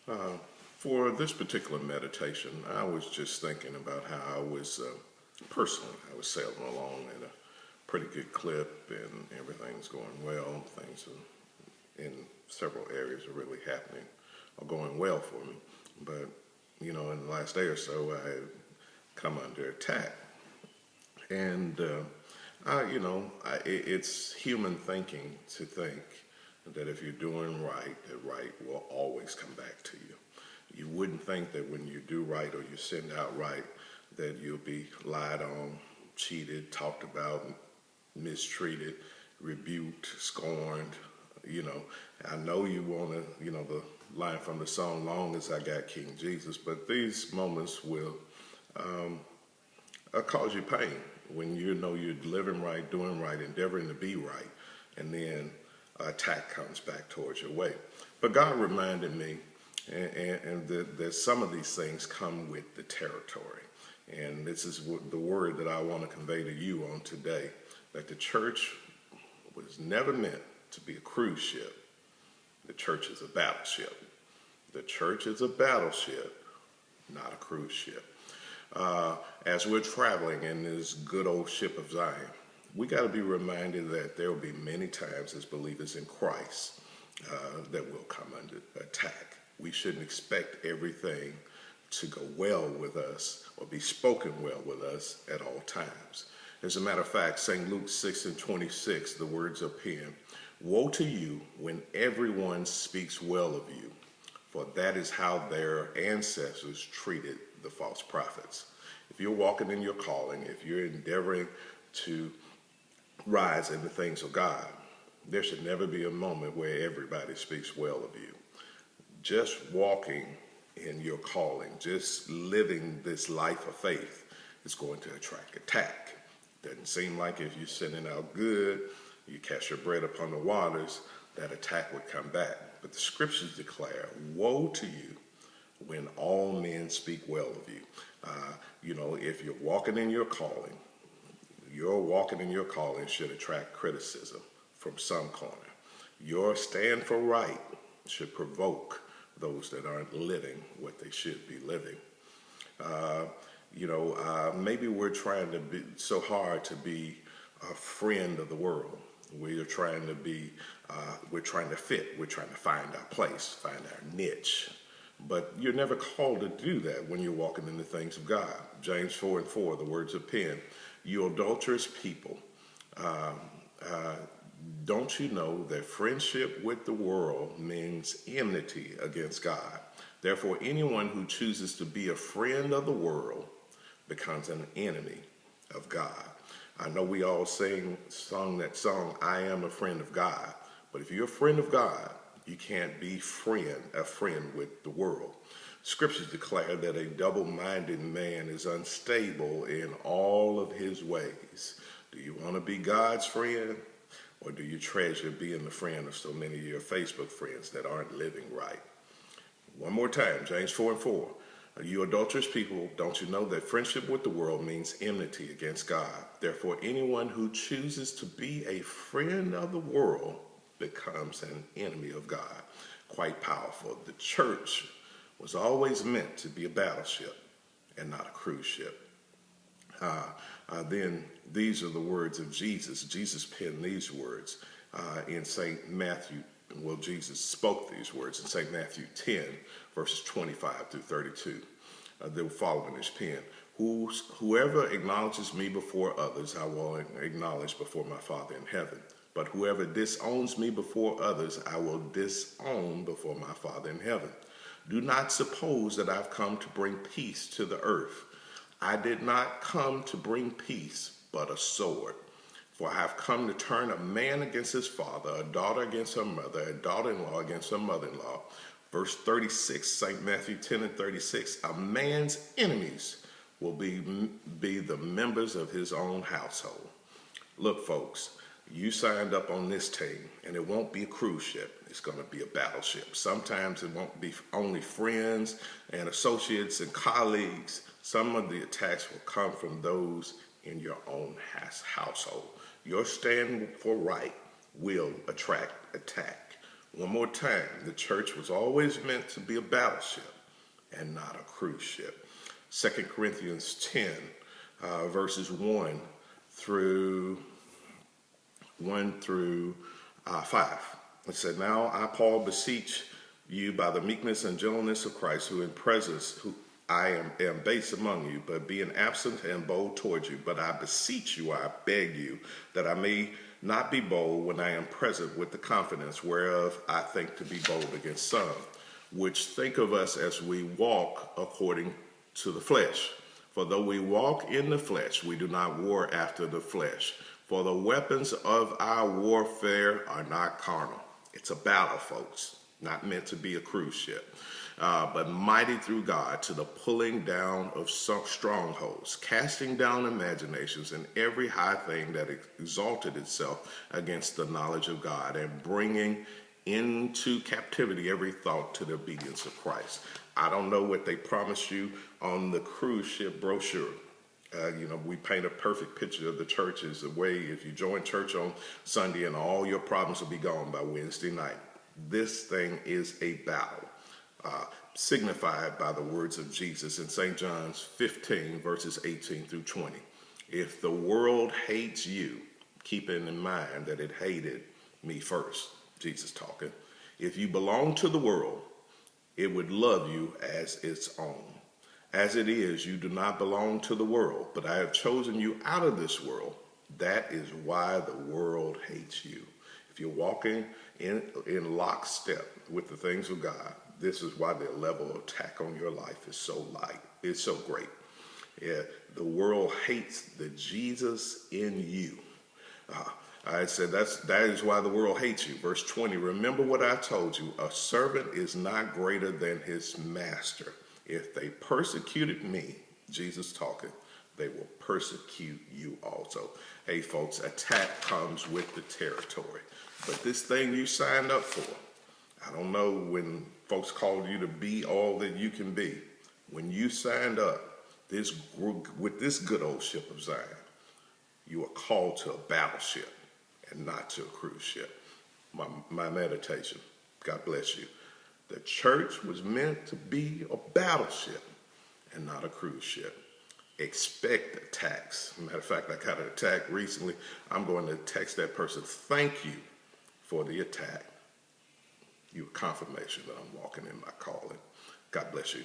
Uh, for this particular meditation, I was just thinking about how I was personally, I was sailing along at a pretty good clip and everything's going well. Things in several areas are really happening or going well for me. But, in the last day or so, I had come under attack. And, it's human thinking to think that if you're doing right, that right will always come back to you. You wouldn't think that when you do right or you send out right, that you'll be lied on, cheated, talked about, mistreated, rebuked, scorned. You know, I know you want to, the line from the song, Long as I Got King Jesus, but these moments will cause you pain when you know you're living right, doing right, endeavoring to be right, and then attack comes back towards your way. But God reminded me, and that some of these things come with the territory. And this is the word that I want to convey to you on today, that the church was never meant to be a cruise ship. The church is a battleship. The church is a battleship, not a cruise ship. As we're traveling in this good old ship of Zion, we got to be reminded that there will be many times as believers in Christ that will come under attack. We shouldn't expect everything to go well with us or be spoken well with us at all times. As a matter of fact, St. Luke 6:26, the words are penned, "Woe to you when everyone speaks well of you, for that is how their ancestors treated the false prophets." If you're walking in your calling, if you're endeavoring to rise in the things of God, there should never be a moment where everybody speaks well of you. Just walking in your calling, just living this life of faith is going to attract attack. Doesn't seem like if you're sending out good, you cast your bread upon the waters, that attack would come back. But the scriptures declare, woe to you when all men speak well of you. If you're walking in your calling, your walking in your calling should attract criticism from some corner. Your stand for right should provoke those that aren't living what they should be living. Maybe we're trying to be so hard to be a friend of the world. We're trying to be, we're trying to fit. We're trying to find our place, find our niche. But you're never called to do that when you're walking in the things of God. James 4:4, the words are penned, "You adulterous people, don't you know that friendship with the world means enmity against God? Therefore, anyone who chooses to be a friend of the world becomes an enemy of God." I know we all sung that song, "I am a friend of God." But if you're a friend of God, you can't be a friend with the world. Scriptures declare that a double-minded man is unstable in all of his ways. Do you want to be God's friend? Or do you treasure being the friend of so many of your Facebook friends that aren't living right? One more time, James 4:4. "You adulterous people, don't you know that friendship with the world means enmity against God? Therefore, anyone who chooses to be a friend of the world becomes an enemy of God." Quite powerful. The church was always meant to be a battleship and not a cruise ship. Then these are the words of Jesus. Jesus penned these words in St. Matthew. Well, Jesus spoke these words in St. Matthew 10, verses 25 through 32. They were following his pen. "Whoever acknowledges me before others, I will acknowledge before my Father in heaven. But whoever disowns me before others, I will disown before my Father in heaven. Do not suppose that I've come to bring peace to the earth. I did not come to bring peace, but a sword. For I have come to turn a man against his father, a daughter against her mother, a daughter-in-law against her mother-in-law." Verse 36, St. Matthew 10:36, "A man's enemies will be the members of his own household." Look, folks, you signed up on this team, and it won't be a cruise ship. It's going to be a battleship. Sometimes it won't be only friends and associates and colleagues. Some of the attacks will come from those in your own household. Your stand for right will attract attack. One more time, the church was always meant to be a battleship and not a cruise ship. 2 Corinthians 10, verses 1 through 5. It said, "Now I, Paul, beseech you by the meekness and gentleness of Christ, who in presence, who I am base among you, but being absent and bold towards you. But I beseech you, I beg you, that I may not be bold when I am present with the confidence whereof I think to be bold against some, which think of us as we walk according to the flesh. For though we walk in the flesh, we do not war after the flesh. For the weapons of our warfare are not carnal." It's a battle, folks, not meant to be a cruise ship. "But mighty through God to the pulling down of strongholds, casting down imaginations and every high thing that exalted itself against the knowledge of God, and bringing into captivity every thought to the obedience of Christ." I don't know what they promised you on the cruise ship brochure. We paint a perfect picture of the church as a way, if you join church on Sunday, and all your problems will be gone by Wednesday night. This thing is a battle, signified by the words of Jesus in St. John's 15, verses 18 through 20. "If the world hates you, keeping in mind that it hated me first," Jesus talking, "if you belong to the world, it would love you as its own. As it is, you do not belong to the world, but I have chosen you out of this world. That is why the world hates you." If you're walking in lockstep with the things of God, this is why the level of attack on your life is so light. It's so great. Yeah, the world hates the Jesus in you. I said that is why the world hates you. Verse 20, "Remember what I told you, a servant is not greater than his master. If they persecuted me," Jesus talking, "they will persecute you also." Hey folks, attack comes with the territory. But this thing you signed up for, I don't know when folks called you to be all that you can be. When you signed up with this good old ship of Zion, you are called to a battleship and not to a cruise ship. My meditation. God bless you. The church was meant to be a battleship and not a cruise ship. Expect attacks. Matter of fact, I got an attack recently. I'm going to text that person, "Thank you for the attack. You a confirmation that I'm walking in my calling." God bless you.